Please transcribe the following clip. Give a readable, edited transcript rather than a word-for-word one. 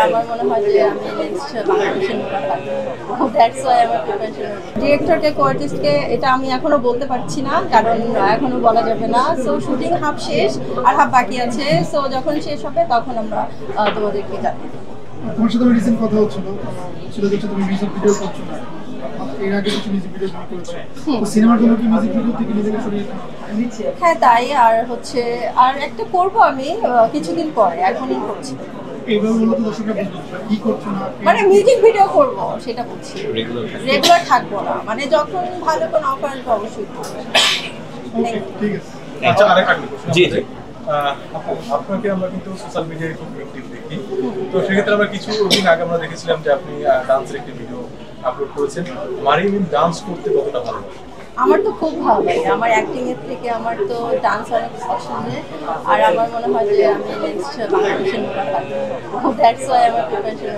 আমার মনে হয় যে আমি নেক্সট বাংলাদেশের নূরা ফাতেমা হবো। দ্যাটস ওয়াই আমার প্রিপারেশন। ডিরেক্টরকে কো-আর্টিস্টকে এটা আমি এখনো বলতে পারছি না, কারণ এখনো বলা যাবে না। সো শুটিং হাফ শেষ আর হাফ বাকি আছে। সো যখন শেষ হবে তখন আমরা তোমাদেরকে জানাবো। তোমার সাথে রিসেন্ট কথা হচ্ছিল, সেটা হচ্ছে তুমি মিউজিক ভিডিও করছো না, এর আগে কিছু মিউজিক ভিডিও তুমি করেছো, তো সিনেমার জন্য কি মিউজিক ভিডিও থেকে নিজেকে সরিয়ে নিচ্ছে? হ্যাঁ তাই, আর হচ্ছে আর একটা করব আমি কিছুদিন পরে, এখনই করছি। এইভাবে বললে তো দর্শকরা বুঝবে কি করছো না, মানে মিউজিক ভিডিও করব সেটা বলছি, রেগুলার থাকবো না। মানে যখন ভালো কোনো অফার আসবে অবশ্যই করবো। ঠিক আছে। আচ্ছা, আরেকটা জি জি। আপনাকে আমরা কিন্তু সোশ্যাল মিডিয়ায় খুব অ্যাক্টিভ দেখি, তো সেক্ষেত্রে আমরা কিছু দিন আগে আমরা দেখেছিলাম যে আপনি ডান্সের একটি ভিডিও আপলোড করেছেন। মারিয়াম ডান্স করতে কতটা ভালোবাসেন? আমার তো খুব ভালো লাগে, আমার অ্যাক্টিং এর থেকে আমার তো ডান্স অনেক পছন্দের। আর আমার মনে হয় যে আমি নেক্সট বাংলাদেশের নূরা ফাতেমা হবো। দ্যাটস ওয়াই আমার প্রিপারেশন।